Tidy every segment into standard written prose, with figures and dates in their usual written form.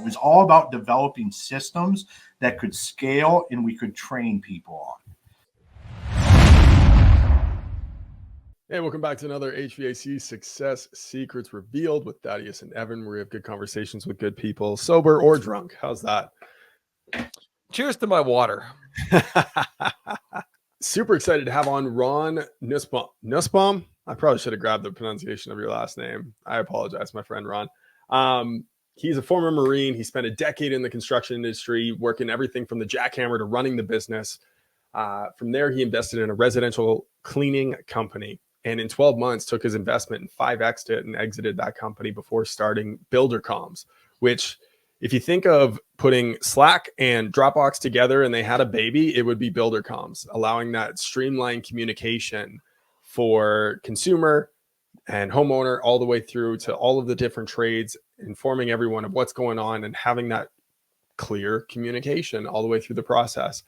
It was all about developing systems that could scale and we could train people on. Hey, welcome back to another HVAC Success Secrets Revealed with Thaddeus and Evan, where we have good conversations with good people, sober or drunk. How's that? Cheers to my water. Super excited to have on Ron Nussbaum. Nussbaum? I probably should have grabbed the pronunciation of your last name. I apologize, my friend Ron. He's a former Marine. He spent a decade in the construction industry, working everything from the jackhammer to running the business. From there, he invested in a residential cleaning company. And in 12 months, took his investment and 5x'd it and exited that company before starting Builder Comms, which, if you think of putting Slack and Dropbox together and they had a baby, it would be Builder Comms, allowing that streamlined communication for consumer and homeowner all the way through to all of the different trades, informing everyone of what's going on and having that clear communication all the way through the process.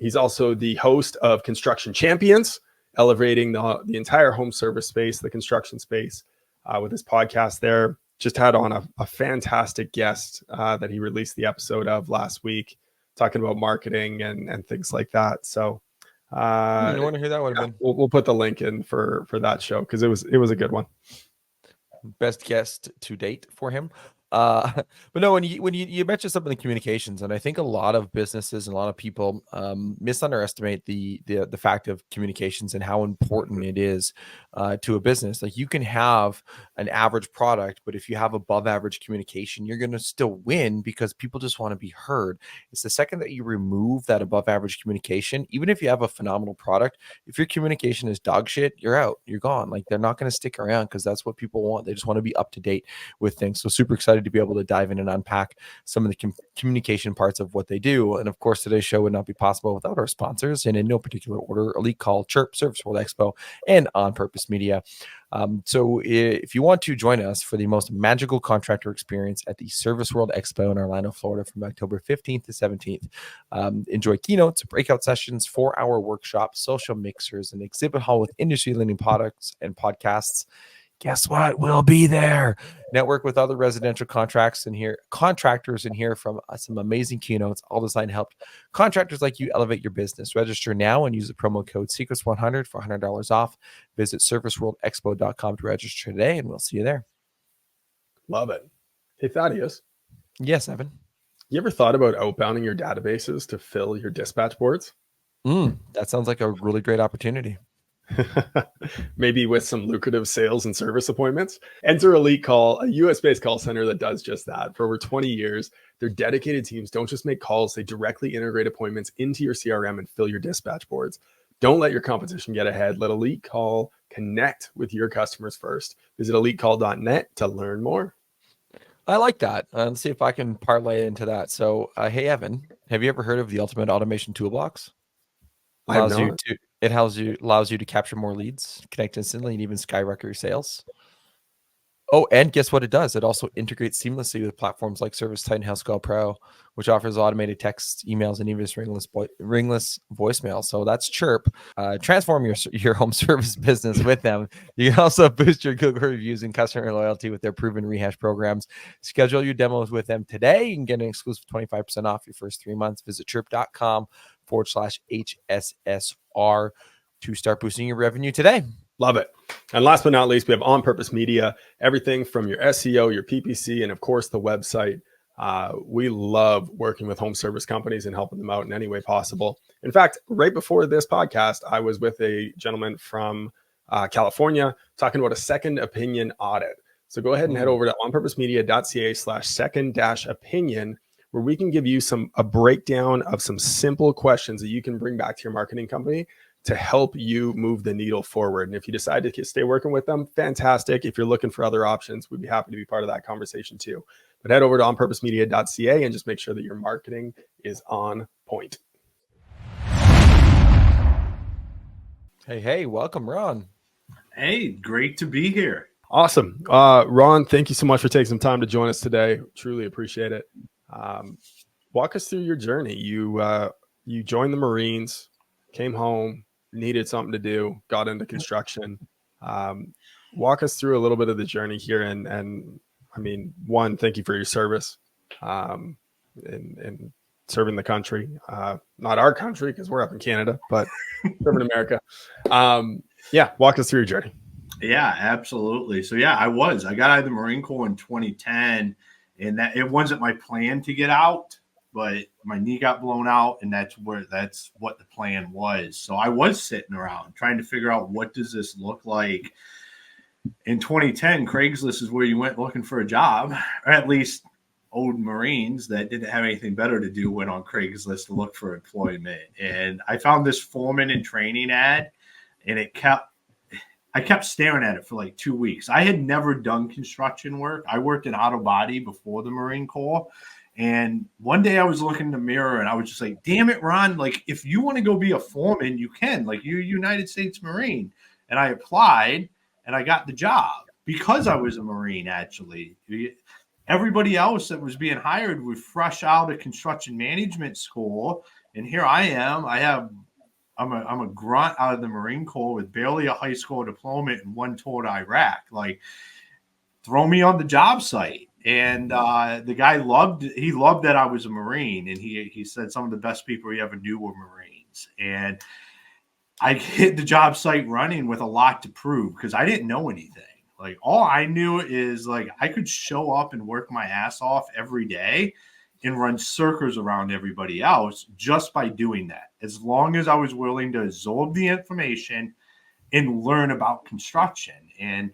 He's also the host of Construction Champions, elevating the entire home service space, the construction space, with his podcast there. Just had on a fantastic guest that he released the episode of last week, talking about marketing and things like that. So you want to hear that one? Yeah, we'll put the link in for that show because it was a good one. Best guest to date for him. But no, when you mentioned something in communications, and I think a lot of businesses and a lot of people misunderestimate the fact of communications and how important it is to a business. Like, you can have an average product, but if you have above average communication, you're going to still win because people just want to be heard. It's the second that you remove that above average communication, even if you have a phenomenal product, if your communication is dog shit, you're out, you're gone. Like, they're not going to stick around because that's what people want. They just want to be up to date with things. So super excited to be able to dive in and unpack some of the communication parts of what they do. And of course, today's show would not be possible without our sponsors, and in no particular order: Elite Call, Chirp, Service World Expo, and On Purpose Media. So if you want to join us for the most magical contractor experience at the Service World Expo in Orlando, Florida from October 15th to 17th, enjoy keynotes, breakout sessions, 4-hour workshops, social mixers, an exhibit hall with industry-leading products and podcasts. Guess what? We'll be there. Network with other residential contractors in here from some amazing keynotes, all designed to help contractors like you elevate your business. Register now and use the promo code Secrets100 for $100 off. Visit serviceworldexpo.com to register today, and we'll see you there. Love it. Hey, Thaddeus. Yes, Evan. You ever thought about outbounding your databases to fill your dispatch boards? That sounds like a really great opportunity. Maybe with some lucrative sales and service appointments. Enter Elite Call, a US-based call center that does just that. For over 20 years, their dedicated teams don't just make calls, they directly integrate appointments into your CRM and fill your dispatch boards. Don't let your competition get ahead. Let Elite Call connect with your customers first. Visit elitecall.net to learn more. I like that. Let's see if I can parlay into that. So, hey, Evan, have you ever heard of the Ultimate Automation Toolbox? It allows you to capture more leads, connect instantly, and even skyrocket your sales. Oh, and guess what it does? It also integrates seamlessly with platforms like ServiceTitan and HouseCall Pro, which offers automated texts, emails, and even ringless voicemail. So that's Chirp. Transform your home service business with them. You can also boost your Google reviews and customer loyalty with their proven rehash programs. Schedule your demos with them today. You can get an exclusive 25% off your first 3 months. Visit chirp.com/HSSR to start boosting your revenue today. Love it. And last but not least, we have On Purpose Media, everything from your SEO, your PPC, and of course the website. We love working with home service companies and helping them out in any way possible. In fact, right before this podcast, I was with a gentleman from California talking about a second opinion audit. So go ahead and head over to onpurposemedia.ca/second-opinion, where we can give you a breakdown of some simple questions that you can bring back to your marketing company to help you move the needle forward. And if you decide to stay working with them, fantastic. If you're looking for other options, we'd be happy to be part of that conversation too. But head over to onpurposemedia.ca and just make sure that your marketing is on point. Hey, welcome, Ron. Hey, great to be here. Awesome. Ron, thank you so much for taking some time to join us today. Truly appreciate it. Walk us through your journey. You joined the Marines, came home, needed something to do, got into construction. Walk us through a little bit of the journey here. And I mean, one, thank you for your service. in serving the country, not our country because we're up in Canada, but serving America. Yeah, walk us through your journey. Yeah, absolutely. So yeah, I got out of the Marine Corps in 2010, and that it wasn't my plan to get out, but my knee got blown out, and that's what the plan was. So I was sitting around trying to figure out, what does this look like? In 2010, Craigslist is where you went looking for a job, or at least old Marines that didn't have anything better to do went on Craigslist to look for employment. And I found this foreman in training ad, and I kept staring at it for like 2 weeks. I had never done construction work. I worked in auto body before the Marine Corps. And one day I was looking in the mirror and I was just like, damn it, Ron, like if you want to go be a foreman, you can. Like, you're a United States Marine. And I applied and I got the job because I was a Marine, actually. Everybody else that was being hired was fresh out of construction management school. And here I am. I'm a grunt out of the Marine Corps with barely a high school diploma and one tour to Iraq. Like, throw me on the job site. And the guy loved that I was a Marine. And he said some of the best people he ever knew were Marines. And I hit the job site running with a lot to prove because I didn't know anything. Like, all I knew is like I could show up and work my ass off every day and run circles around everybody else just by doing that. As long as I was willing to absorb the information and learn about construction. And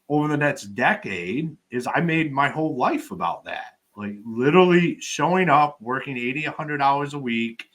over the next decade is I made my whole life about that. Like, literally showing up, working 80, 100 hours a week,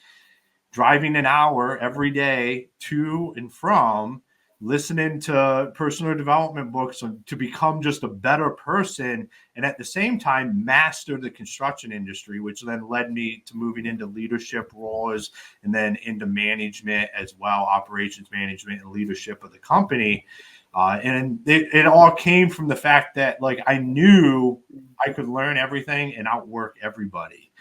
driving an hour every day to and from, listening to personal development books to become just a better person. And at the same time, master the construction industry, which then led me to moving into leadership roles and then into management as well, operations management and leadership of the company. And it all came from the fact that, like, I knew I could learn everything and outwork everybody.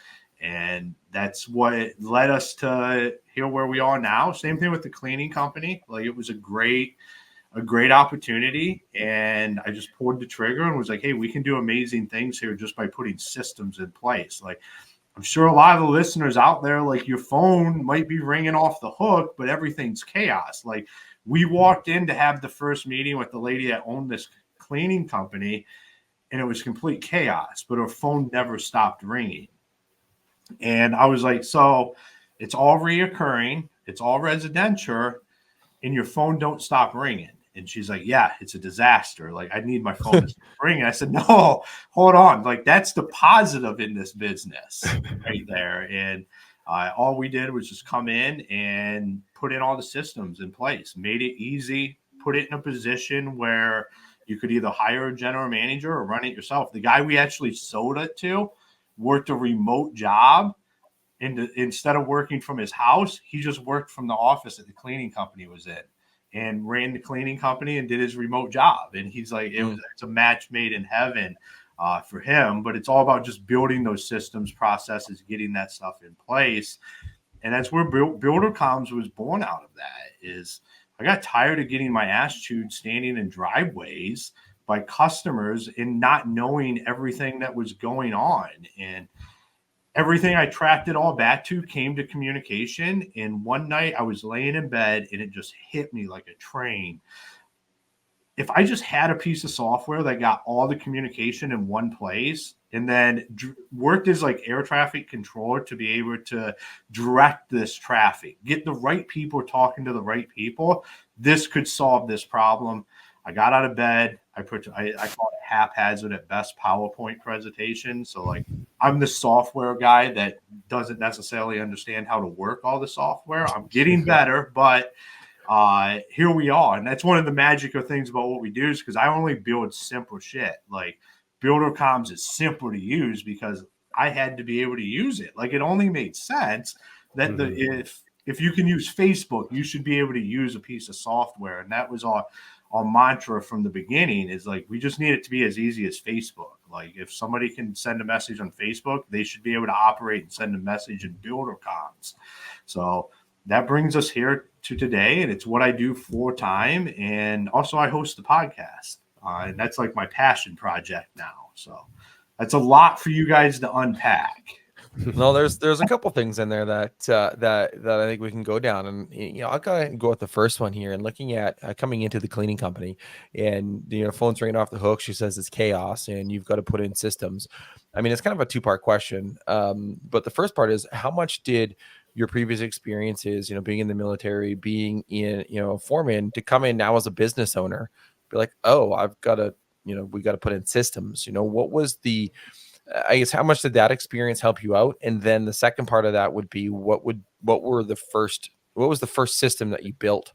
And that's what led us to here where we are now. Same thing with the cleaning company. Like, it was a great opportunity. And I just pulled the trigger and was like, hey, we can do amazing things here just by putting systems in place. Like, I'm sure a lot of the listeners out there, like, your phone might be ringing off the hook, but everything's chaos. Like, we walked in to have the first meeting with the lady that owned this cleaning company, and it was complete chaos, but her phone never stopped ringing. And I was like, so it's all reoccurring, it's all residential, and your phone don't stop ringing. And she's like, yeah, it's a disaster. Like, I need my phone to stop ringing. I said, no, hold on. Like, that's the positive in this business right there. And all we did was just come in and put in all the systems in place, made it easy, put it in a position where you could either hire a general manager or run it yourself. The guy we actually sold it to worked a remote job. And instead of working from his house, he just worked from the office that the cleaning company was in and ran the cleaning company and did his remote job. And he's like, it's a match made in heaven for him. But it's all about just building those systems, processes, getting that stuff in place. And that's where Builder Comms was born out of that. Is I got tired of getting my ass chewed standing in driveways by customers and not knowing everything that was going on. And everything I tracked it all back to came to communication. And one night I was laying in bed and it just hit me like a train. If I just had a piece of software that got all the communication in one place and then worked as like air traffic controller to be able to direct this traffic, get the right people talking to the right people, this could solve this problem. I got out of bed. I call it haphazard at best PowerPoint presentation. So, like, I'm the software guy that doesn't necessarily understand how to work all the software. I'm getting better, but here we are. And that's one of the magical things about what we do, is because I only build simple shit. Like, Builder Comms is simple to use because I had to be able to use it. Like, it only made sense that if you can use Facebook, you should be able to use a piece of software. And that was our mantra from the beginning, is like, we just need it to be as easy as Facebook. Like, if somebody can send a message on Facebook, they should be able to operate and send a message in Builder Comms. So that brings us here to today, and it's what I do full time. And also I host the podcast, and that's like my passion project now. So That's a lot for you guys to unpack. No, there's a couple things in there that I think we can go down, and I'll go with the first one here. And looking at coming into the cleaning company, and phone's ringing off the hook. She says it's chaos, and you've got to put in systems. I mean, it's kind of a two-part question, but the first part is, how much did your previous experiences, being in the military, being in foreman, to come in now as a business owner, be like, oh, I've got to we got to put in systems. What was the I guess, how much did that experience help you out? And then the second part of that would be, what was the first system that you built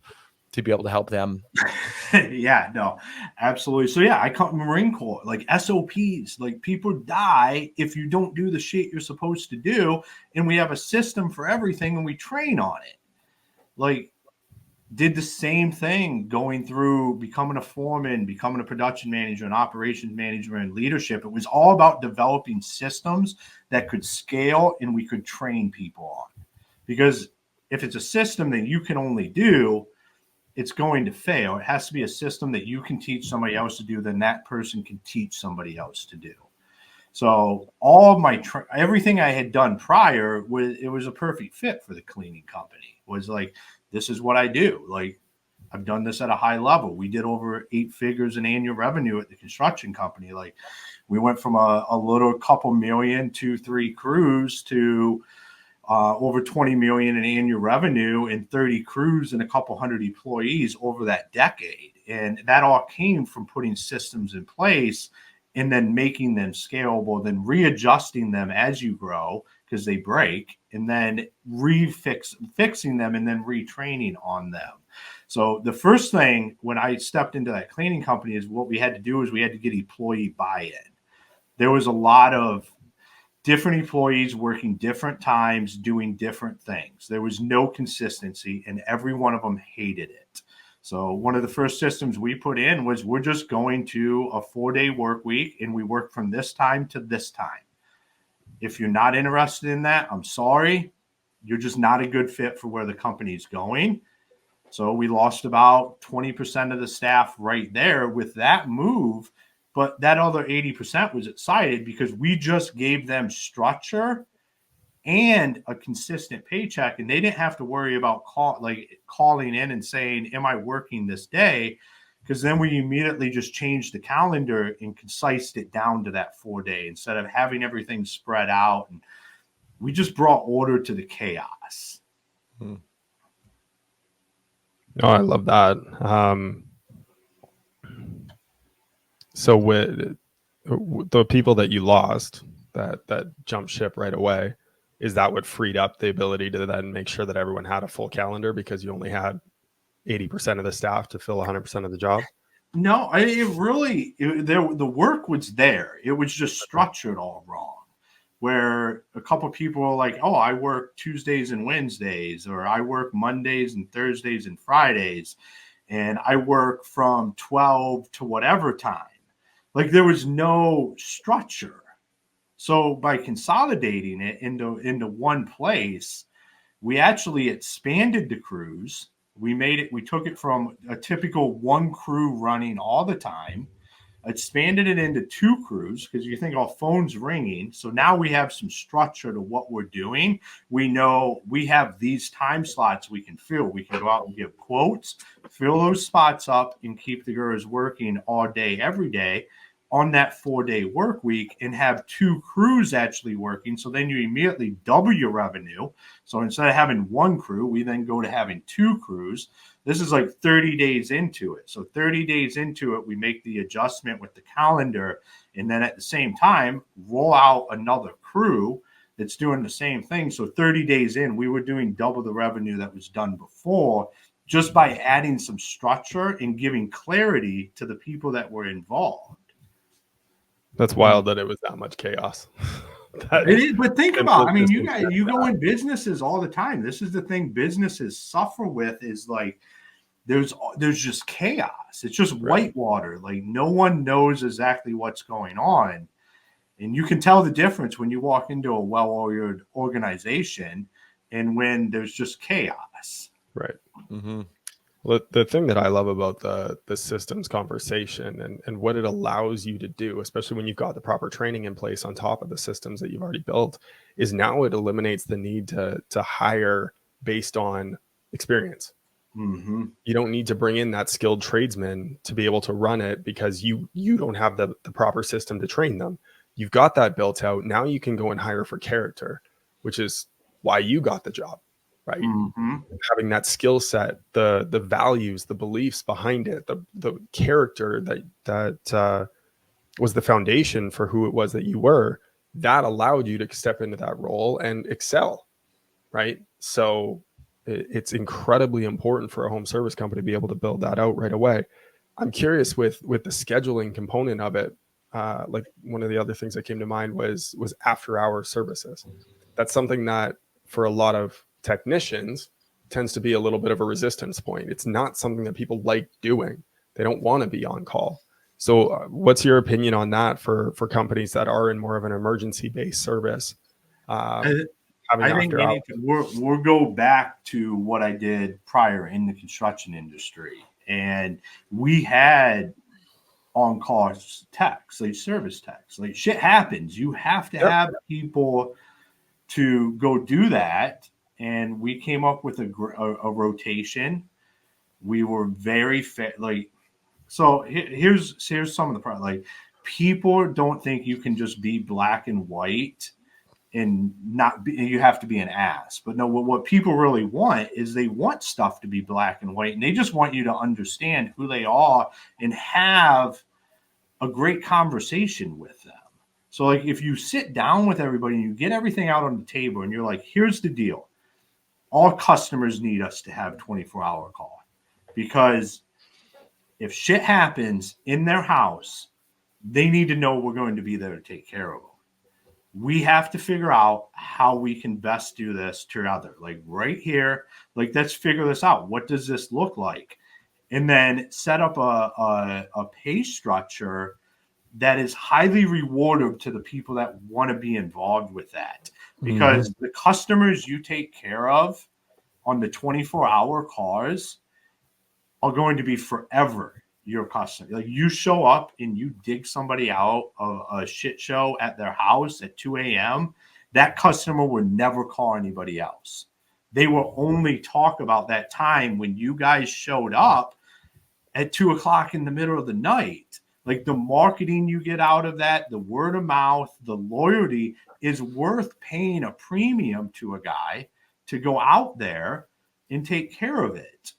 to be able to help them? Yeah, no, absolutely. So yeah, I come Marine Corps, like SOPs, like people die if you don't do the shit you're supposed to do. And we have a system for everything and we train on it. Like, did the same thing going through becoming a foreman, becoming a production manager, and operations manager, and leadership. It was all about developing systems that could scale and we could train people on. Because if it's a system that you can only do, it's going to fail. It has to be a system that you can teach somebody else to do, then that person can teach somebody else to do. So all of my everything I had done prior, it was a perfect fit for the cleaning company. It was like, this is what I do. Like, I've done this at a high level. We did over 8 figures in annual revenue at the construction company. Like, we went from a little couple million, 2-3 crews to over 20 million in annual revenue and 30 crews and a couple hundred employees over that decade. And that all came from putting systems in place and then making them scalable, then readjusting them as you grow because they break, and then fixing them and then retraining on them. So the first thing when I stepped into that cleaning company is what we had to do is we had to get employee buy-in. There was a lot of different employees working different times, doing different things. There was no consistency, and every one of them hated it. So one of the first systems we put in was, we're just going to a 4-day work week, and we work from this time to this time. If you're not interested in that, I'm sorry. You're just not a good fit for where the company's going. So we lost about 20% of the staff right there with that move. But that other 80% was excited because we just gave them structure and a consistent paycheck. And they didn't have to worry about calling in and saying, am I working this day? Because then we immediately just changed the calendar and concised it down to that 4-day instead of having everything spread out. And we just brought order to the chaos. Oh, I love that. So with the people that you lost that jumped ship right away, is that what freed up the ability to then make sure that everyone had a full calendar because you only had 80% of the staff to fill 100% of the job? No, the work was there. It was just structured all wrong. Where a couple of people are like, oh, I work Tuesdays and Wednesdays, or I work Mondays and Thursdays and Fridays, and I work from 12 to whatever time. Like, there was no structure. So by consolidating it into one place, we actually expanded the crews. We took it from a typical 1 crew running all the time, expanded it into 2 crews because you think, oh, phone's ringing. So now we have some structure to what we're doing. We know we have these time slots we can fill. We can go out and give quotes, fill those spots up, and keep the girls working all day, every day on that 4-day work week, and have 2 crews actually working. So then you immediately double your revenue. So instead of having 1 crew, we then go to having 2 crews. This is like 30 days into it. So 30 days into it, we make the adjustment with the calendar, and then at the same time, roll out another crew that's doing the same thing. So 30 days in, we were doing double the revenue that was done before, just by adding some structure and giving clarity to the people that were involved. That's wild that it was that much chaos. It is, but think about, I mean, you go in businesses all the time. This is the thing businesses suffer with, is like, there's just chaos. It's just whitewater. Like, no one knows exactly what's going on. And you can tell the difference when you walk into a well-oiled organization and when there's just chaos. Right. Mm-hmm. Well, the thing that I love about the systems conversation and what it allows you to do, especially when you've got the proper training in place on top of the systems that you've already built, is now it eliminates the need to hire based on experience. Mm-hmm. You don't need to bring in that skilled tradesman to be able to run it because you don't have the proper system to train them. You've got that built out. Now you can go and hire for character, which is why you got the job, right? Mm-hmm. Having that skill set, the values, the beliefs behind it, the character that was the foundation for who it was that you were, that allowed you to step into that role and excel, right? So it's incredibly important for a home service company to be able to build that out right away. I'm curious with the scheduling component of it. Like one of the other things that came to mind was after hour services. That's something that for a lot of technicians tends to be a little bit of a resistance point. It's not something that people like doing. They don't want to be on call. So what's your opinion on that for companies that are in more of an emergency based service? I think we'll go back to what I did prior in the construction industry. And we had on-call techs, like service techs. Like shit happens. You have to have people to go do that. And we came up with a rotation. We were very so here's some of the problem. Like people don't think you can just be black and white and not be, you have to be an ass. But no, what people really want is they want stuff to be black and white, and they just want you to understand who they are and have a great conversation with them. So like if you sit down with everybody and you get everything out on the table and you're like, here's the deal. All customers need us to have 24-hour call, because if shit happens in their house, they need to know we're going to be there to take care of them. We have to figure out how we can best do this together. Like right here, like let's figure this out. What does this look like? And then set up a pay structure that is highly rewarded to the people that want to be involved with that. Because the customers you take care of on the 24-hour cars are going to be forever your customer. Like you show up and you dig somebody out of a shit show at their house at 2 a.m., that customer would never call anybody else. They will only talk about that time when you guys showed up at 2 o'clock in the middle of the night. Like the marketing you get out of that, the word of mouth, the loyalty is worth paying a premium to a guy to go out there and take care of it.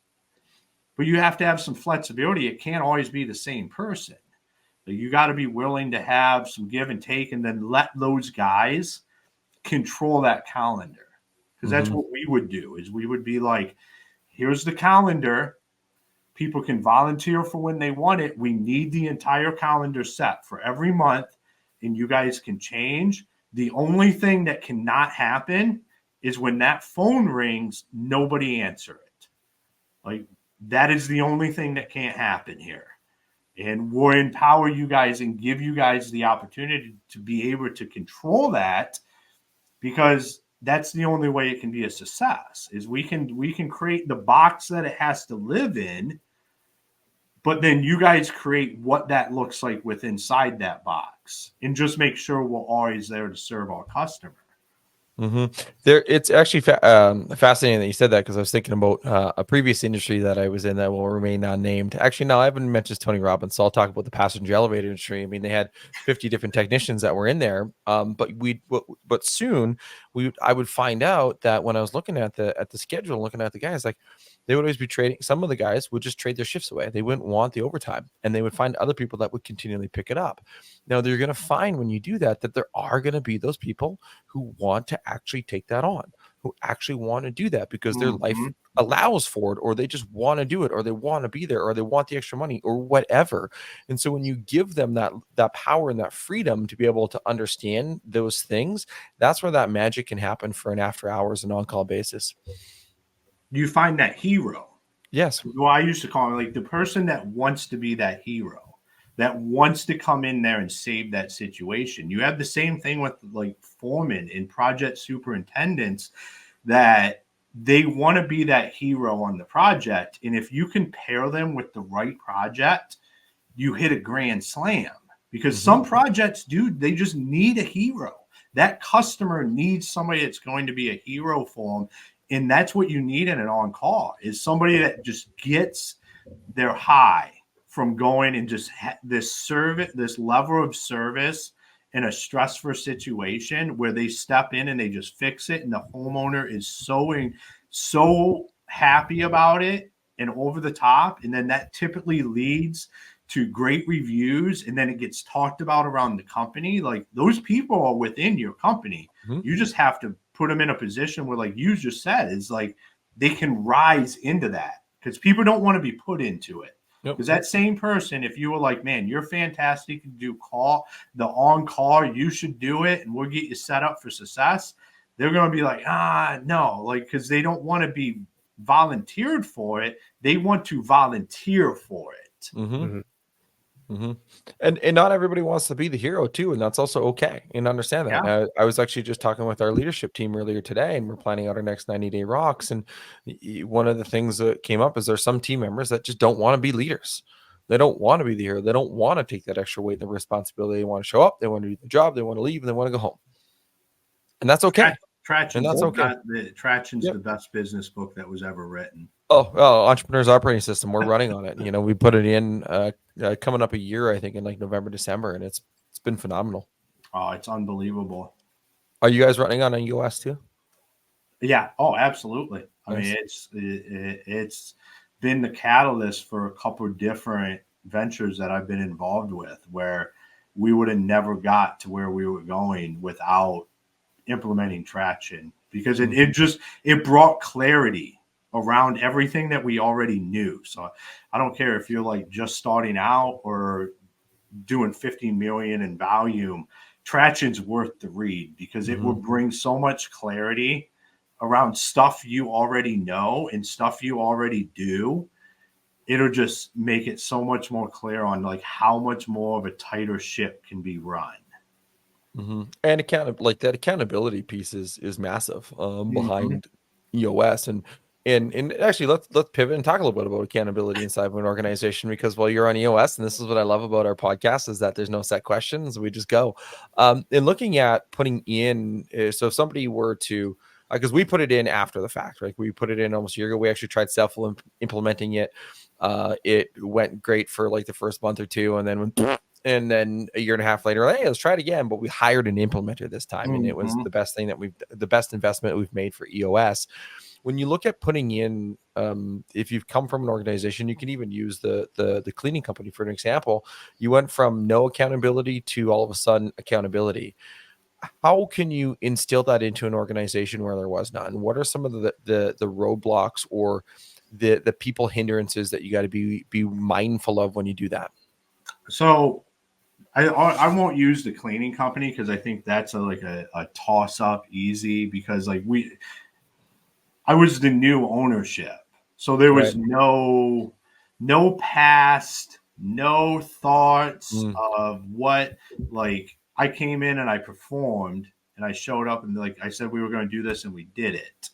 But you have to have some flexibility. It can't always be the same person. So you got to be willing to have some give and take, and then let those guys control that calendar. Because that's what we would do, is we would be like, here's the calendar. People can volunteer for when they want it. We need the entire calendar set for every month, and you guys can change. The only thing that cannot happen is when that phone rings, nobody answer it. Like, that is the only thing that can't happen here. And we'll empower you guys and give you guys the opportunity to be able to control that, because that's the only way it can be a success, is we can create the box that it has to live in, but then you guys create what that looks like with inside that box, and just make sure we're always there to serve our customer. There, it's actually fascinating that you said that, because I was thinking about a previous industry that I was in that will remain unnamed. Actually, no, I haven't mentioned Tony Robbins, so I'll talk about the passenger elevator industry. I mean, they had 50 different technicians that were in there, but soon I would find out that when I was looking at the schedule, looking at the guys, like they would always be trading. Some of the guys would just trade their shifts away. They wouldn't want the overtime, and they would find other people that would continually pick it up. Now, you're going to find when you do that there are going to be those people who want to actually take that on, who actually want to do that because their life allows for it, or they just want to do it, or they want to be there, or they want the extra money, or whatever. And so when you give them that power and that freedom to be able to understand those things, that's where that magic can happen for an after hours and on-call basis. You find that hero. Yes. Well, I used to call him like the person that wants to be that hero, that wants to come in there and save that situation. You have the same thing with like foremen and project superintendents that they want to be that hero on the project. And if you can pair them with the right project, you hit a grand slam, because some projects, dude, they just need a hero. That customer needs somebody that's going to be a hero for them. And that's what you need in an on-call, is somebody that just gets their high from going and just this service, this level of service in a stressful situation where they step in and they just fix it. And the homeowner is so happy about it and over the top. And then that typically leads to great reviews. And then it gets talked about around the company. Like, those people are within your company. You just have to put them in a position where, like you just said, is like they can rise into that, because people don't want to be put into it. Because that same person, if you were like, man, you're fantastic to do the on-call, you should do it, and we'll get you set up for success, they're going to be like, no, like, because they don't want to be volunteered for it. They want to volunteer for it. And not everybody wants to be the hero too, and that's also okay, and understand that. Yeah. I was actually just talking with our leadership team earlier today, and we're planning out our next 90-day rocks. And one of the things that came up is there's some team members that just don't want to be leaders. They don't want to be the hero. They don't want to take that extra weight and the responsibility. They want to show up. They want to do the job. They want to leave, and they want to go home. And that's okay. And that's okay. Traction's the best business book that was ever written. Oh, Entrepreneur's Operating System. We're running on it. You know, we put it in coming up a year, I think, in like November, December, and it's been phenomenal. Oh, it's unbelievable. Are you guys running on iOS too? Yeah. Oh, absolutely. Nice. I mean, it's been the catalyst for a couple of different ventures that I've been involved with, where we would have never got to where we were going without implementing Traction, because it brought clarity around everything that we already knew. So I don't care if you're like just starting out or doing 50 million in volume, Traction's worth the read, because it will bring so much clarity around stuff you already know and stuff you already do. It'll just make it so much more clear on like how much more of a tighter ship can be run. And that accountability piece is massive behind EOS. And actually, let's pivot and talk a little bit about accountability inside of an organization, because while you're on EOS, and this is what I love about our podcast, is that there's no set questions. We just go. And looking at putting in, so if somebody were to, because we put it in after the fact, right? We put it in almost a year ago. We actually tried self-implementing it. It went great for like the first month or two, and then a year and a half later, hey, let's try it again. But we hired an implementer this time, and it was the best investment we've made for EOS. When you look at putting in, if you've come from an organization, you can even use the cleaning company for an example. You went from no accountability to all of a sudden accountability. How can you instill that into an organization where there was none? What are some of the roadblocks or the people hindrances that you got to be mindful of when you do that? So I won't use the cleaning company, because I think that's a toss up easy, because like I was the new ownership. So there was no past, no thoughts of what, like, I came in and I performed and I showed up and like I said we were going to do this and we did it.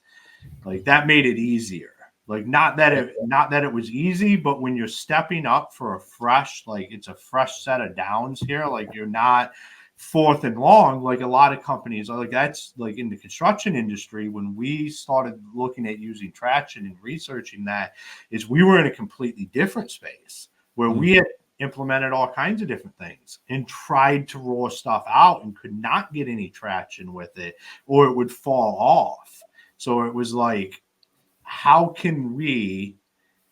Like, that made it easier. Like, not that it was easy, but when you're stepping up for a fresh, like, it's a fresh set of downs here. Like, you're not fourth and long like a lot of companies are. Like, that's like in the construction industry. When we started looking at using Traction and researching that, is we were in a completely different space where we had implemented all kinds of different things and tried to roll stuff out and could not get any traction with it, or it would fall off. So it was like, how can we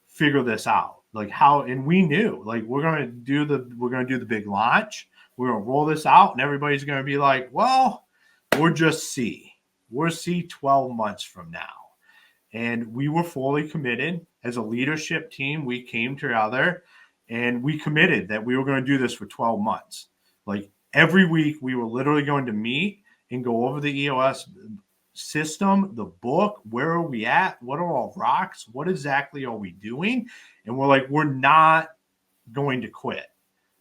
figure this out? Like, how, and we knew, like, we're going to do the big launch. We're going to roll this out, and everybody's going to be like, well, we're C 12 months from now. And we were fully committed as a leadership team. We came together and we committed that we were going to do this for 12 months. Like, every week we were literally going to meet and go over the EOS system, the book, where are we at? What are all rocks? What exactly are we doing? And we're like, we're not going to quit.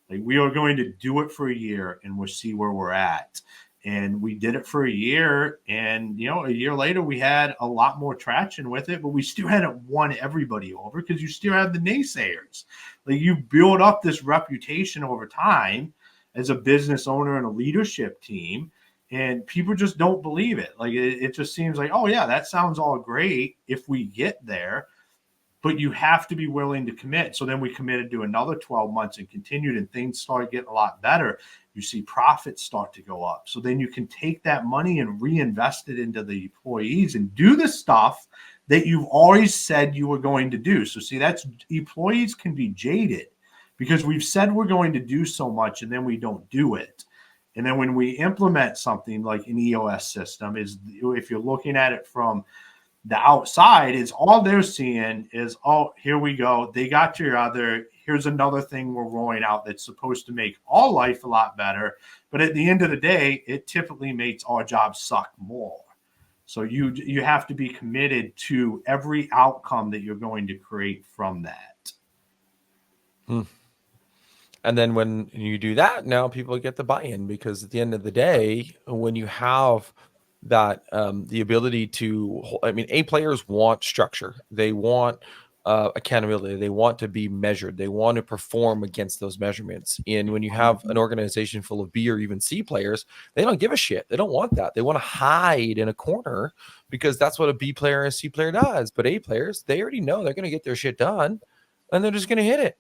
Like, we are going to do it for a year and we'll see where we're at. And we did it for a year. And, a year later, we had a lot more traction with it, but we still hadn't won everybody over because you still have the naysayers. Like, you build up this reputation over time as a business owner and a leadership team, and people just don't believe it. Like, it just seems like, oh, yeah, that sounds all great if we get there. But you have to be willing to commit. So then we committed to another 12 months and continued, and things started getting a lot better. You see profits start to go up. So then you can take that money and reinvest it into the employees and do the stuff that you've always said you were going to do. So see, employees can be jaded because we've said we're going to do so much and then we don't do it. And then when we implement something like an EOS system, if you're looking at it from the outside, is all they're seeing is, oh, here we go. They got your other. Here's another thing we're rolling out that's supposed to make all life a lot better. But at the end of the day, it typically makes our jobs suck more. So you have to be committed to every outcome that you're going to create from that. And then when you do that, now people get the buy-in, because at the end of the day, when you have that the ability to, A players want structure, they want accountability, they want to be measured, they want to perform against those measurements. And when you have an organization full of B or even C players, they don't give a shit. They don't want that. They want to hide in a corner because that's what a B player and a C player does. But A players, they already know they're going to get their shit done, and they're just going to hit it.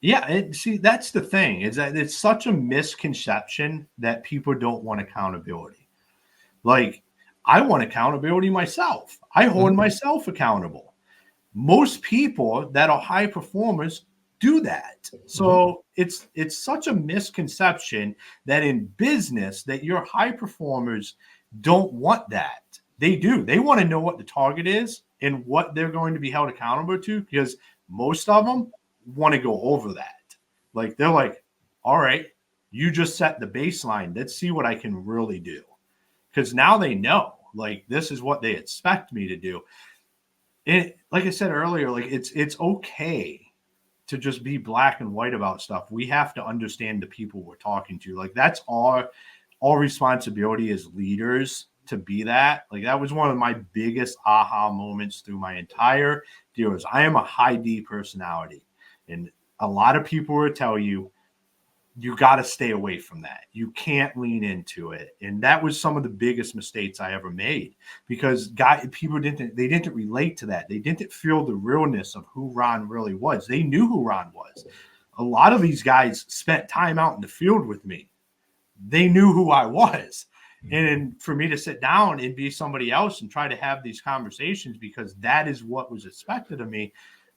Yeah, see, that's the thing, is that it's such a misconception that people don't want accountability. Like, I want accountability myself. I hold myself accountable. Most people that are high performers do that. So it's such a misconception that in business that your high performers don't want that. They do. They want to know what the target is and what they're going to be held accountable to, because most of them want to go over that. Like, they're like, all right, you just set the baseline. Let's see what I can really do. Because now they know, like, this is what they expect me to do. And like I said earlier, like, it's okay to just be black and white about stuff. We have to understand the people we're talking to. Like, that's our responsibility as leaders to be that. Like, that was one of my biggest aha moments through my entire deal. Is I am a high D personality, and a lot of people will tell you, you got to stay away from that. You can't lean into it. And that was some of the biggest mistakes I ever made, because people didn't relate to that. They didn't feel the realness of who Ron really was. They knew who Ron was. A lot of these guys spent time out in the field with me. They knew who I was. And for me to sit down and be somebody else and try to have these conversations because that is what was expected of me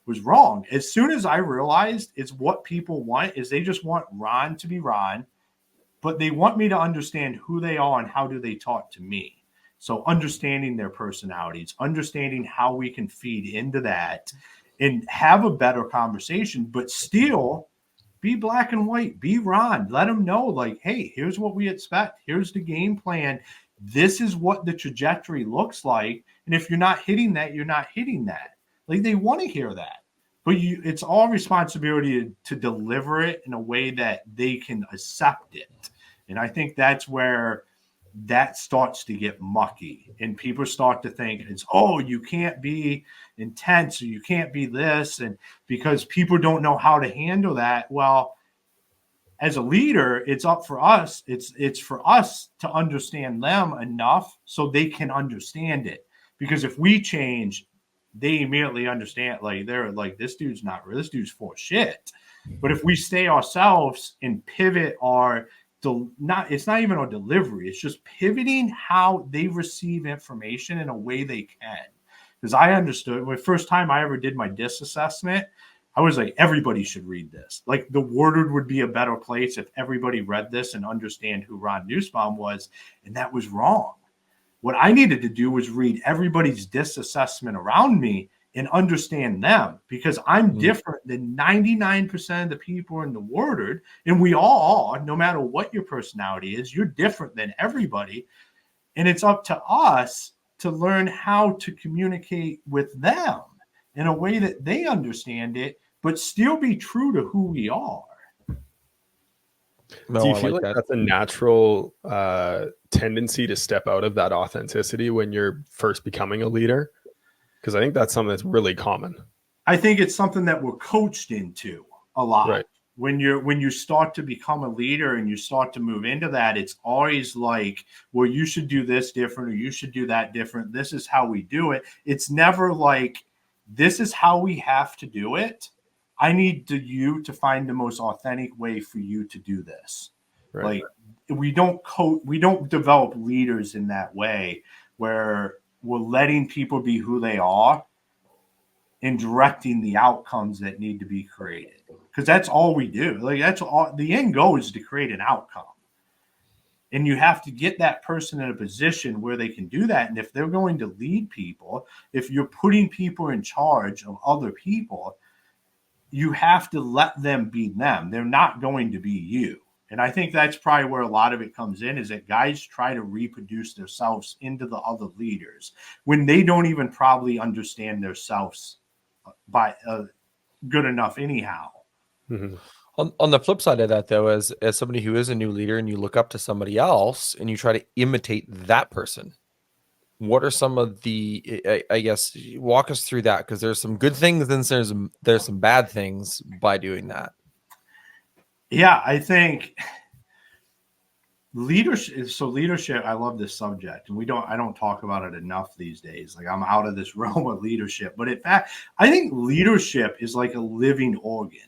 was wrong. As soon as I realized it's what people want, is they just want Ron to be Ron, but they want me to understand who they are and how do they talk to me. So understanding their personalities, understanding how we can feed into that and have a better conversation, but still be black and white, be Ron. Let them know, like, hey, here's what we expect. Here's the game plan. This is what the trajectory looks like. And if you're not hitting that, you're not hitting that. Like, they want to hear that, but it's all responsibility to deliver it in a way that they can accept it. And I think that's where that starts to get mucky, and people start to think it's, oh, you can't be intense, or you can't be this. And because people don't know how to handle that. Well, as a leader, it's up for us. It's for us to understand them enough so they can understand it. Because if we change, they immediately understand, like, they're like, this dude's not real. This dude's full of shit. But if we stay ourselves and pivot it's not even our delivery. It's just pivoting how they receive information in a way they can. Because I understood, the first time I ever did my DISC assessment, I was like, everybody should read this. Like, the Worded would be a better place if everybody read this and understand who Ron Nussbaum was. And that was wrong. What I needed to do was read everybody's DISC assessment around me and understand them, because I'm different than 99% of the people in the Worded. And we all are, no matter what your personality is, you're different than everybody. And it's up to us to learn how to communicate with them in a way that they understand it, but still be true to who we are. No, Do you I feel like like that. that's a natural tendency to step out of that authenticity when you're first becoming a leader? Because I think that's something that's really common. I think it's something that we're coached into a lot. Right. When you start to become a leader and you start to move into that, it's always like, well, you should do this different or you should do that different. This is how we do it. It's never like, this is how we have to do it. I need you to find the most authentic way for you to do this. Right. Like we don't develop leaders in that way where we're letting people be who they are and directing the outcomes that need to be created. Because that's all we do. Like that's all the end goal is to create an outcome. And you have to get that person in a position where they can do that. And if they're going to lead people, if you're putting people in charge of other people, you have to let them be them. They're not going to be you. And I think that's probably where a lot of it comes in, is that guys try to reproduce themselves into the other leaders when they don't even probably understand themselves by good enough anyhow. Mm-hmm. On the flip side of that, though, as somebody who is a new leader and you look up to somebody else and you try to imitate that person, what are some of the, I guess, walk us through that, because there's some good things and there's some bad things by doing that. Yeah, I think leadership, I love this subject, and I don't talk about it enough these days. Like I'm out of this realm of leadership, but in fact, I think leadership is like a living organ.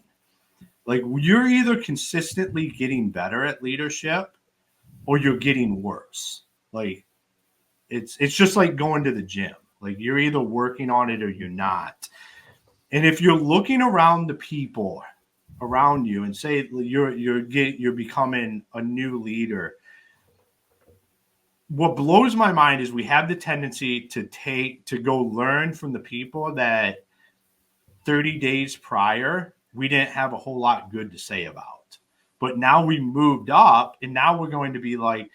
Like you're either consistently getting better at leadership or you're getting worse. Like it's just like going to the gym. Like you're either working on it or you're not. And if you're looking around the people around you and say you're becoming a new leader, what blows my mind is we have the tendency to go learn from the people that 30 days prior we didn't have a whole lot good to say about. But now we moved up and now we're going to be like,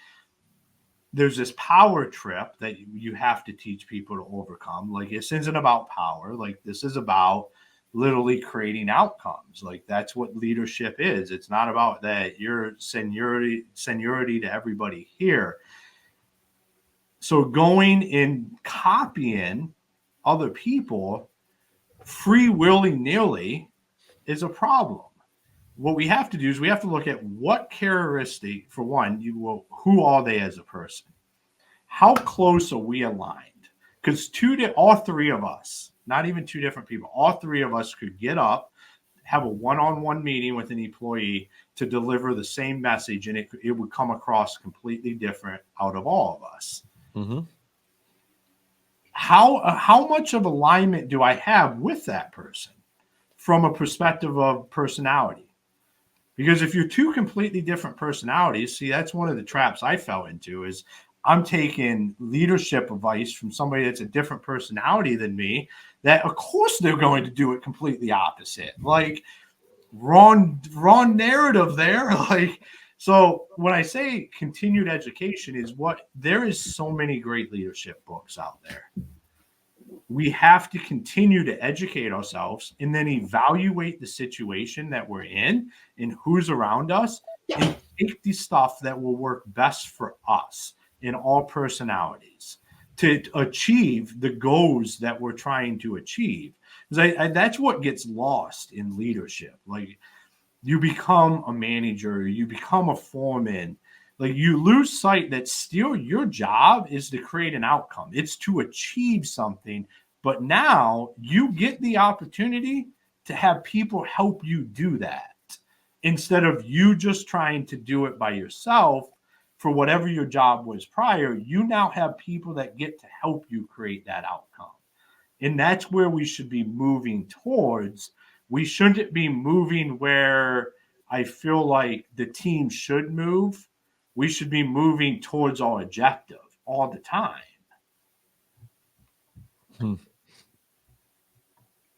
there's this power trip that you have to teach people to overcome. Like this isn't about power. Like this is about literally creating outcomes. Like that's what leadership is. It's not about that you're seniority to everybody here. So going and copying other people free willy-nilly is a problem. What we have to do is we have to look at what characteristic, for one, who are they as a person? How close are we aligned? Because all three of us, not even two different people, all three of us could get up, have a one-on-one meeting with an employee to deliver the same message, and it would come across completely different out of all of us. Mm-hmm. How much of alignment do I have with that person from a perspective of personality? Because if you're two completely different personalities, see, that's one of the traps I fell into is I'm taking leadership advice from somebody that's a different personality than me, that of course they're going to do it completely opposite. Like wrong narrative there. Like, so when I say continued education is there is so many great leadership books out there. We have to continue to educate ourselves and then evaluate the situation that we're in and who's around us and take the stuff that will work best for us in all personalities to achieve the goals that we're trying to achieve. Because that's what gets lost in leadership. Like you become a manager, you become a foreman, like you lose sight that still your job is to create an outcome. It's to achieve something. But now you get the opportunity to have people help you do that instead of you just trying to do it by yourself for whatever your job was prior. You now have people that get to help you create that outcome. And that's where we should be moving towards. We shouldn't be moving where I feel like the team should move. We should be moving towards our objective all the time.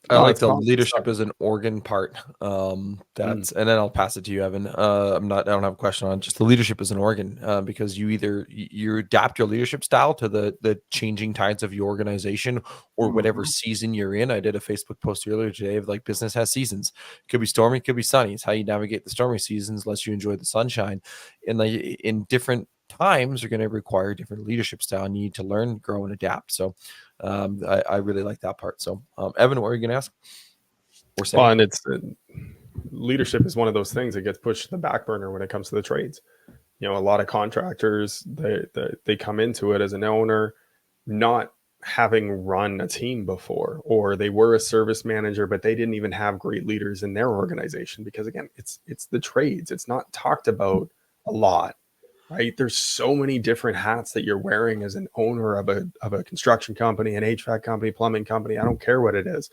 I No, like it's the constant leadership stuff. as an organ part. And then I'll pass it to you, Evan. I don't have a question on just the leadership as an organ, because you adapt your leadership style to the changing tides of your organization or whatever season you're in. I did a Facebook post earlier today of like business has seasons. It could be stormy, it could be sunny. It's how you navigate the stormy seasons, unless you enjoy the sunshine. And like in different times, you're going to require different leadership style, and you need to learn, grow, and adapt. So I really like that part. So Evan, what were you going to ask? Or say? Well, and it's leadership is one of those things that gets pushed to the back burner when it comes to the trades. You know, a lot of contractors, they come into it as an owner, not having run a team before, or they were a service manager, but they didn't even have great leaders in their organization, because again, it's the trades. It's not talked about a lot, right? There's so many different hats that you're wearing as an owner of a construction company, an HVAC company, plumbing company. I don't care what it is.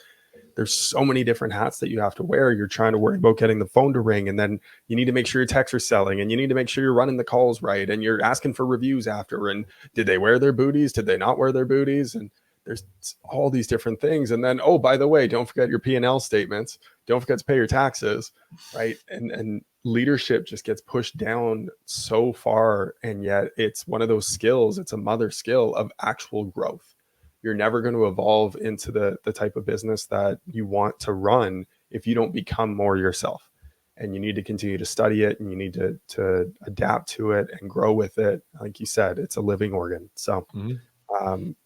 There's so many different hats that you have to wear. You're trying to worry about getting the phone to ring, and then you need to make sure your texts are selling, and you need to make sure you're running the calls right, and you're asking for reviews after, and did they wear their booties? Did they not wear their booties? And there's all these different things. And then, oh, by the way, don't forget your P&L statements. Don't forget to pay your taxes, right? And leadership just gets pushed down so far, and yet it's one of those skills. It's a mother skill of actual growth. You're never going to evolve into the type of business that you want to run if you don't become more yourself. And you need to continue to study it, and you need to adapt to it and grow with it. Like you said, it's a living organ. So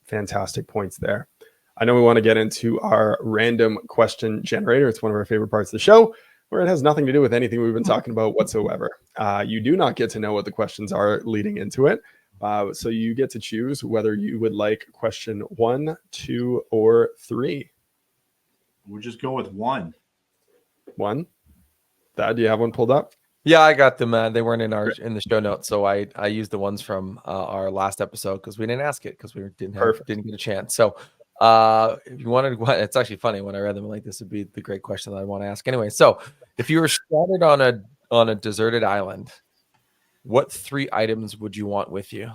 fantastic points there. I know we want to get into our random question generator. It's one of our favorite parts of the show, where it has nothing to do with anything we've been talking about whatsoever. You do not get to know what the questions are leading into it. So you get to choose whether you would like question 1, 2, or 3. We'll just go with 1. 1. Dad, do you have one pulled up? Yeah, I got them. They weren't in the show notes, so I used the ones from our last episode because we didn't ask it because we didn't get a chance. So if you wanted, it's actually funny when I read them, like, this would be the great question that I want to ask anyway. So if you were stranded on a deserted island, what 3 items would you want with you?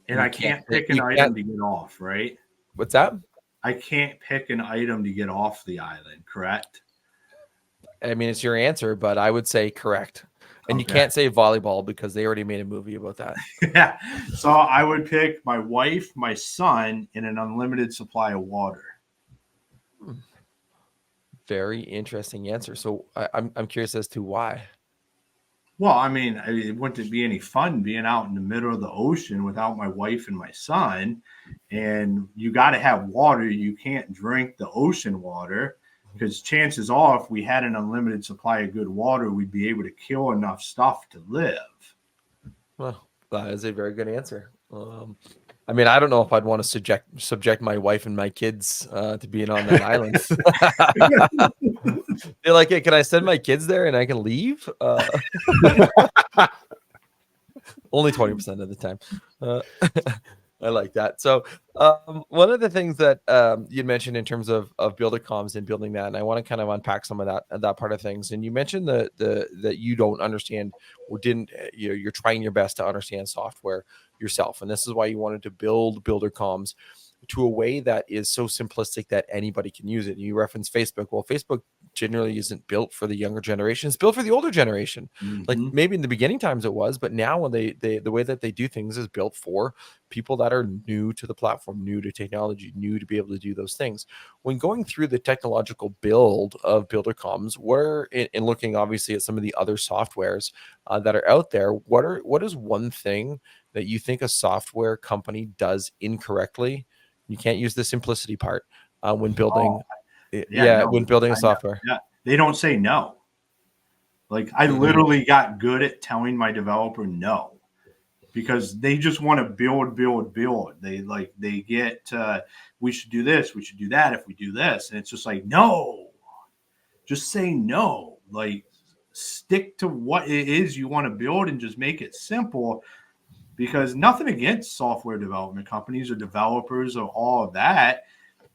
And I can't pick an item to get off, right? What's that? I can't pick an item to get off the island, correct? I mean, it's your answer, but I would say correct. And you can't say volleyball because they already made a movie about that. Yeah. So I would pick my wife, my son, and an unlimited supply of water. Very interesting answer. So I'm curious as to why. Well, I mean, it wouldn't be any fun being out in the middle of the ocean without my wife and my son. And you got to have water. You can't drink the ocean water, because chances are, if we had an unlimited supply of good water, we'd be able to kill enough stuff to live. Well, that is a very good answer. I mean, I don't know if I'd want to subject my wife and my kids to being on that island. They're like, hey, can I send my kids there and I can leave? Only 20% of the time. I like that. So one of the things that you mentioned in terms of builder comms and building that, and I want to kind of unpack some of that part of things. And you mentioned that you don't understand or didn't, you're trying your best to understand software yourself. And this is why you wanted to build builder comms to a way that is so simplistic that anybody can use it. You reference Facebook. Well, Facebook generally isn't built for the younger generation. It's built for the older generation. Like maybe in the beginning times it was, but now when they the way that they do things is built for people that are new to the platform, new to technology, new to be able to do those things. When going through the technological build of builder comms, in looking obviously at some of the other softwares that are out there, what is one thing that you think a software company does incorrectly? You can't use the simplicity part when building. When building a software. Yeah, they don't say no. Like, I literally got good at telling my developer no, because they just want to build. They get, we should do this, we should do that if we do this. And it's just like, no, just say no. Like, stick to what it is you want to build and just make it simple. Because nothing against software development companies or developers or all of that,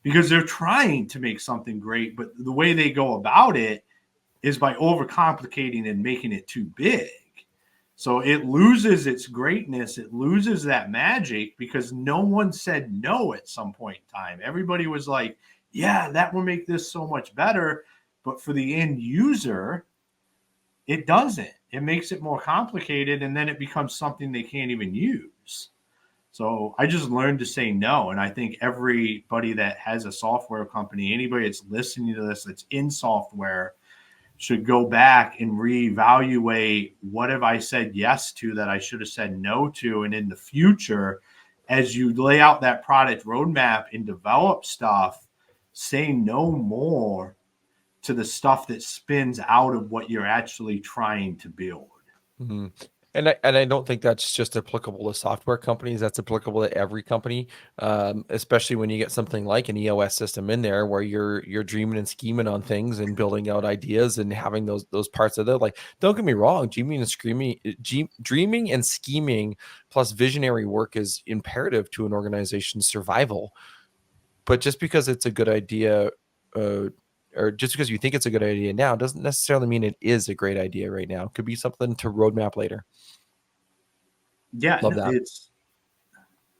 because they're trying to make something great, but the way they go about it is by overcomplicating and making it too big. So it loses its greatness. It loses that magic because no one said no at some point in time. Everybody was like, yeah, that will make this so much better. But for the end user, it doesn't. It makes it more complicated, and then it becomes something they can't even use. So I just learned to say no. And I think everybody that has a software company, anybody that's listening to this that's in software, should go back and reevaluate what have I said yes to that I should have said no to. And in the future, as you lay out that product roadmap and develop stuff, say no more to the stuff that spins out of what you're actually trying to build. Mm-hmm. And I don't think that's just applicable to software companies. That's applicable to every company, especially when you get something like an EOS system in there where you're dreaming and scheming on things and building out ideas and having those parts of it. Like, don't get me wrong, dreaming and scheming plus visionary work is imperative to an organization's survival. But just because it's a good idea, or just because you think it's a good idea now, doesn't necessarily mean it is a great idea right now. It could be something to roadmap later. Yeah, Love that. It's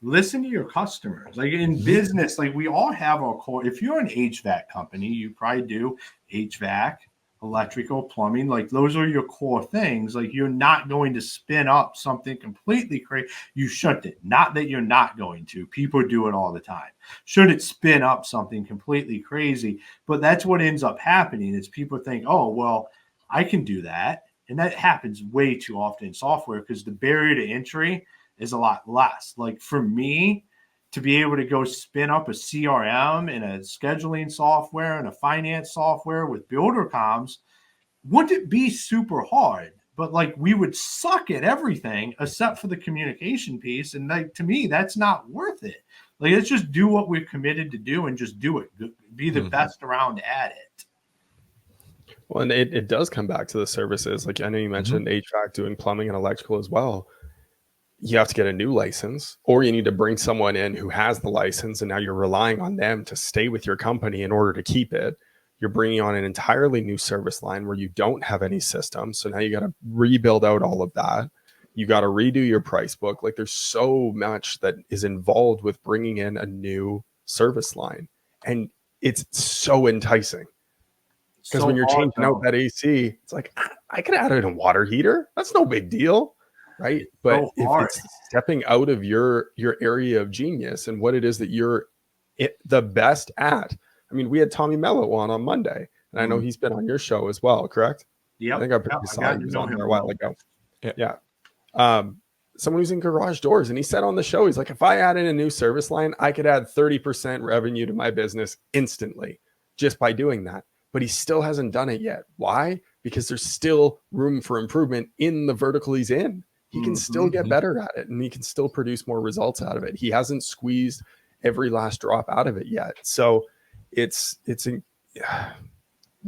listen to your customers. Like in business, like we all have our core. If you're an HVAC company, you probably do HVAC, electrical, plumbing. Like those are your core things. Like you're not going to spin up something completely crazy. You shouldn't. Not that you're not going to. People do it all the time. Should it spin up something completely crazy? But that's what ends up happening is people think, oh, well, I can do that. And that happens way too often in software because the barrier to entry is a lot less. Like for me to be able to go spin up a CRM and a scheduling software and a finance software with builder comms, wouldn't it be super hard? But like we would suck at everything except for the communication piece. And like, to me, that's not worth it. Like, let's just do what we're committed to do and just do it. Be the best around at it. Well, and it does come back to the services. Like I know you mentioned HVAC doing plumbing and electrical as well. You have to get a new license, or you need to bring someone in who has the license, and now you're relying on them to stay with your company in order to keep it. You're bringing on an entirely new service line where you don't have any systems. So now you got to rebuild out all of that. You got to redo your price book. Like there's so much that is involved with bringing in a new service line. And it's so enticing. Because when you're changing out that AC, it's like, I can add in a water heater. That's no big deal, right? But if it's stepping out of your area of genius and what it is that you're the best at. I mean, we had Tommy Mello on Monday, and I know he's been on your show as well, correct? Yeah. I think I saw he was on there a while ago. Yeah. Someone who's in garage doors, and he said on the show, he's like, if I add in a new service line, I could add 30% revenue to my business instantly just by doing that. But he still hasn't done it yet. Why? Because there's still room for improvement in the vertical he's in. He can still get better at it, and he can still produce more results out of it. He hasn't squeezed every last drop out of it yet. So it's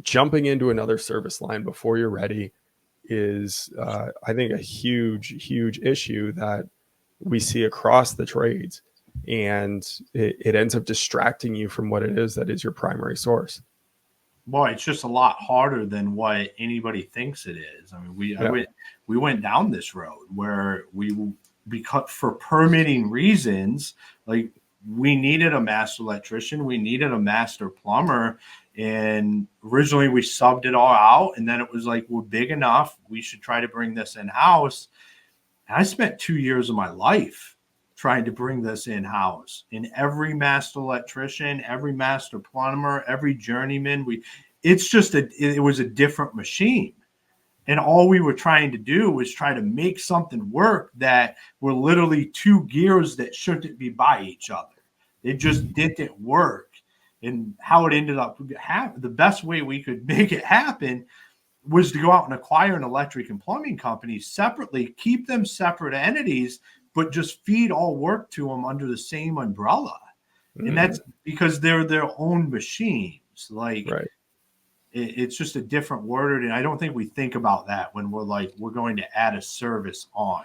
jumping into another service line before you're ready is, I think, a huge issue that we see across the trades. And it ends up distracting you from what it is that is your primary source. Boy, it's just a lot harder than what anybody thinks it is. I mean, we went down this road where because for permitting reasons, like we needed a master electrician, we needed a master plumber, and originally we subbed it all out, and then it was like, we're big enough, we should try to bring this in-house. And I spent 2 years of my life trying to bring this in-house. And every master electrician, every master plumber, every journeyman, it was a different machine. And all we were trying to do was try to make something work that were literally two gears that shouldn't be by each other. It just didn't work. And how it ended up, the best way we could make it happen was to go out and acquire an electric and plumbing company separately, keep them separate entities, but just feed all work to them under the same umbrella. And that's because they're their own machines. Like, right. It's just a different word. And I don't think we think about that when we're going to add a service on.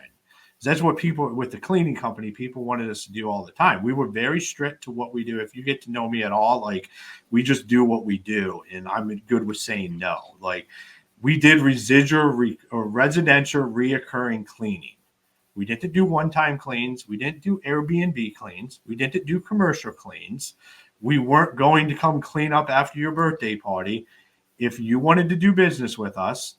That's what people with the cleaning company, people wanted us to do all the time. We were very strict to what we do. If you get to know me at all, like we just do what we do. And I'm good with saying no. Like We did or residential reoccurring cleaning. We didn't do one-time cleans. We didn't do Airbnb cleans. We didn't do commercial cleans. We weren't going to come clean up after your birthday party. If you wanted to do business with us,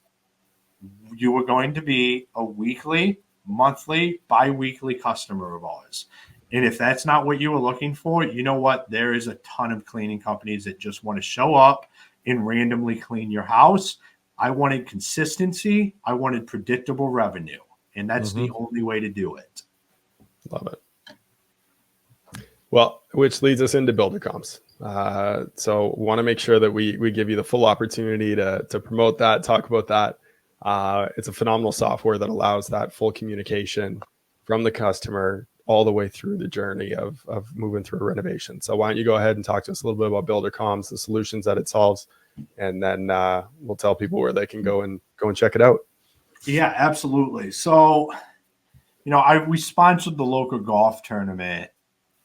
you were going to be a weekly, monthly, bi-weekly customer of ours. And if that's not what you were looking for, you know what? There is a ton of cleaning companies that just want to show up and randomly clean your house. I wanted consistency. I wanted predictable revenue. And that's the only way to do it. Love it. Well, which leads us into builder comms. So want to make sure that we give you the full opportunity to promote that, talk about that. It's a phenomenal software that allows that full communication from the customer all the way through the journey of moving through a renovation. So why don't you go ahead and talk to us a little bit about builder comms, the solutions that it solves, and then we'll tell people where they can go and check it out. Yeah, absolutely. So, we sponsored the local golf tournament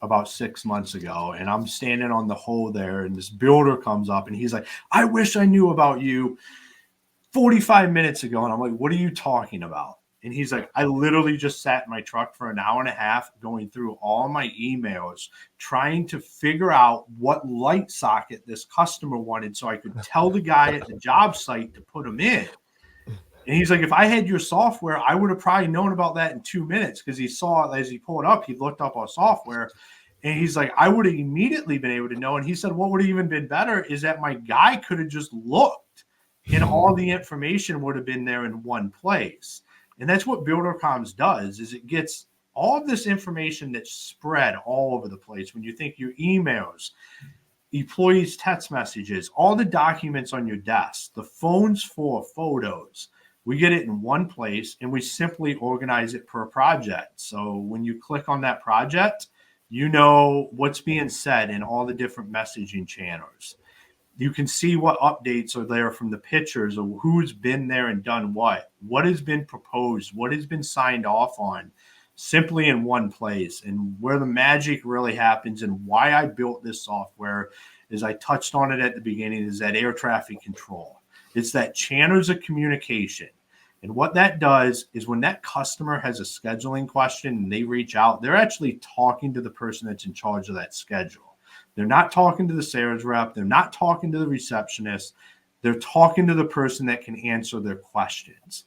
about 6 months ago, and I'm standing on the hole there, and this builder comes up and he's like, I wish I knew about you 45 minutes ago. And I'm like, what are you talking about? And he's like, I literally just sat in my truck for an hour and a half going through all my emails, trying to figure out what light socket this customer wanted so I could tell the guy at the job site to put them in. And he's like, if I had your software, I would have probably known about that in 2 minutes, because he saw, as he pulled up, he looked up our software, and he's like, I would have immediately been able to know. And he said, what would have even been better is that my guy could have just looked, and all the information would have been there in one place. And that's what Builder Comms does, is it gets all of this information that's spread all over the place. When you think your emails, employees' text messages, all the documents on your desk, the phones for photos, we get it in one place, and we simply organize it per project. So when you click on that project, you know what's being said in all the different messaging channels. You can see what updates are there from the pictures of who's been there and done what has been proposed, what has been signed off on, simply in one place. And where the magic really happens, and why I built this software, is I touched on it at the beginning, is that air traffic control. It's that channels of communication. And what that does is when that customer has a scheduling question and they reach out, they're actually talking to the person that's in charge of that schedule. They're not talking to the sales rep. They're not talking to the receptionist. They're talking to the person that can answer their questions.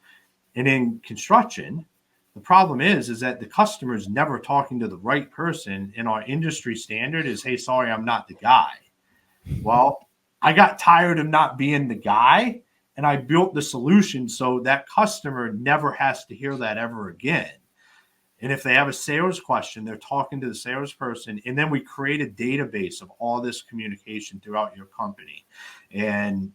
And in construction, the problem is that the customer is never talking to the right person. And our industry standard is, hey, sorry, I'm not the guy. Well, I got tired of not being the guy, and I built the solution so that customer never has to hear that ever again. And if they have a sales question, they're talking to the salesperson. And then we create a database of all this communication throughout your company. And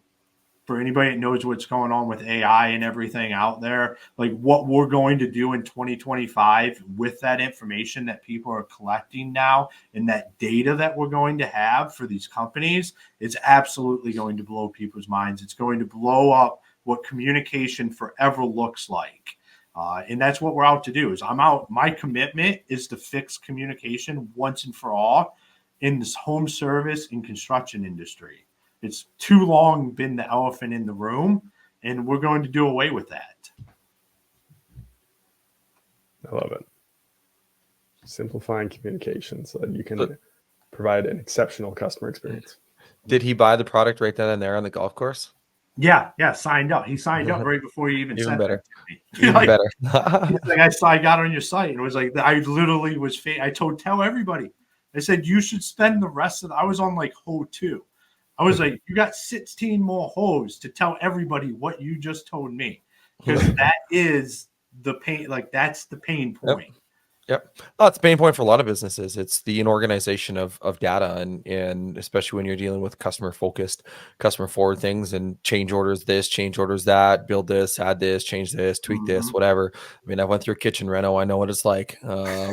for anybody that knows what's going on with AI and everything out there, like what we're going to do in 2025 with that information that people are collecting now and that data that we're going to have for these companies, it's absolutely going to blow people's minds. It's going to blow up what communication forever looks like. And that's what we're out to do. Is I'm out. My commitment is to fix communication once and for all in this home service and construction industry. It's too long been the elephant in the room, and we're going to do away with that. I love it. Simplifying communication so that you can provide an exceptional customer experience. Did he buy the product right then and there on the golf course? Yeah, signed up. He signed up right before he even said better. That to me. Even like, better. He's like, I got on your site, and it was like, I literally was, I tell everybody, I said, you should spend the rest of I was on like hole 2. I was like, you got 16 more holes to tell everybody what you just told me, because that is the pain. Like, that's the pain point. Yep. Oh, it's a pain point for a lot of businesses. It's the inorganization of data, and especially when you're dealing with customer focused, customer forward things, and change orders this, change orders that, build this, add this, change this, tweak this, whatever. I mean, I went through a kitchen reno. I know what it's like. So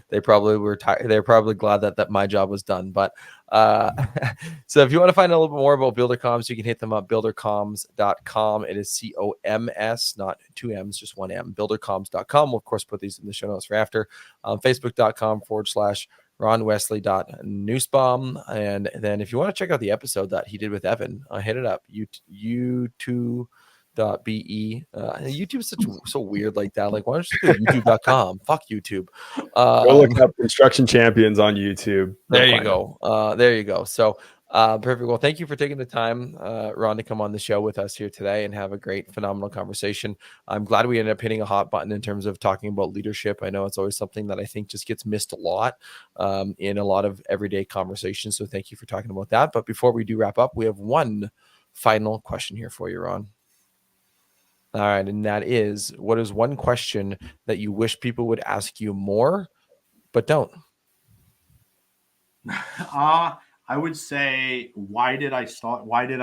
they probably were tired. They're probably glad that my job was done. But so if you want to find a little bit more about Builder Comms, you can hit them up, buildercomms.com. It is COMS, not 2 M's, just 1 M, buildercomms.com. We'll, of course, put these in the show notes for after. Facebook.com/Ron ronwesley.nussbaum. And then if you want to check out the episode that he did with Evan, hit it up. YouTube.be. YouTube's so weird like that. Like, why don't you just go youtube.com? Fuck YouTube. Go look up Construction Champions on YouTube. There you go. There you go. So perfect. Well, thank you for taking the time, Ron, to come on the show with us here today and have a great, phenomenal conversation. I'm glad we ended up hitting a hot button in terms of talking about leadership. I know it's always something that I think just gets missed a lot in a lot of everyday conversations. So thank you for talking about that. But before we do wrap up, we have one final question here for you, Ron. All right. And that is, what is one question that you wish people would ask you more, but don't? I would say, why did I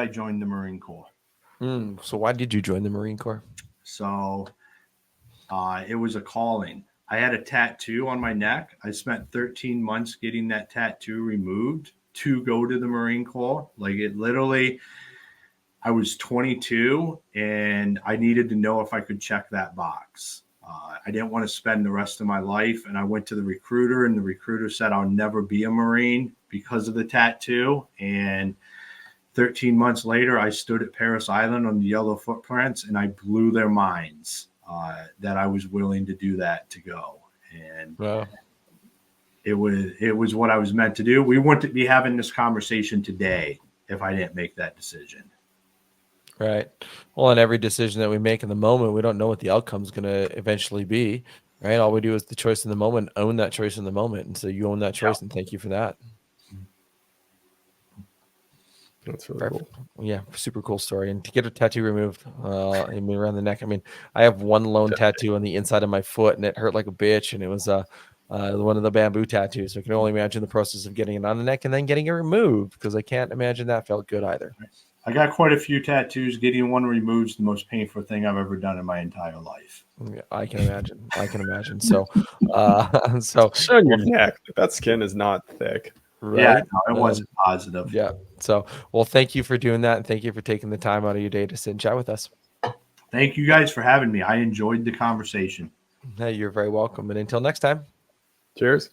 join the Marine Corps? So why did you join the Marine Corps? So it was a calling. I had a tattoo on my neck. I spent 13 months getting that tattoo removed to go to the Marine Corps. Like, it literally, I was 22 and I needed to know if I could check that box. I didn't want to spend the rest of my life. And I went to the recruiter, and the recruiter said I'll never be a Marine because of the tattoo. And 13 months later, I stood at Paris Island on the yellow footprints, and I blew their minds that I was willing to do that to go. And wow. It was what I was meant to do. We wouldn't be having this conversation today if I didn't make that decision. Right. Well, and every decision that we make in the moment, we don't know what the outcome is going to eventually be. Right. All we do is the choice in the moment, own that choice in the moment. And so you own that choice, and thank you for that. That's really cool. Yeah, super cool story. And to get a tattoo removed, I mean, around the neck. I mean, I have one lone tattoo on the inside of my foot, and it hurt like a bitch. And it was one of the bamboo tattoos. So I can only imagine the process of getting it on the neck and then getting it removed, because I can't imagine that felt good either. I got quite a few tattoos. Getting one removed is the most painful thing I've ever done in my entire life. Yeah, I can imagine. So, Show your neck. That skin is not thick. Right? Yeah, no, it wasn't positive. Yeah. So, well, thank you for doing that, and thank you for taking the time out of your day to sit and chat with us. Thank you guys for having me. I enjoyed the conversation. Hey, you're very welcome. And until next time. Cheers.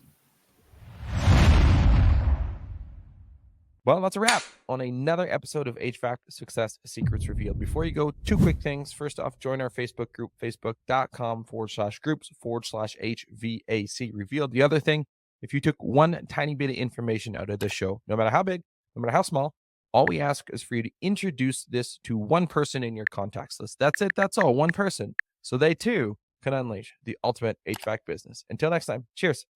Well, that's a wrap on another episode of HVAC Success Secrets Revealed. Before you go, two quick things. First off, join our Facebook group, facebook.com/groups/HVAC Revealed. The other thing, if you took one tiny bit of information out of this show, no matter how big, no matter how small, all we ask is for you to introduce this to one person in your contacts list. That's it. That's all. One person. So they too can unleash the ultimate HVAC business. Until next time, cheers.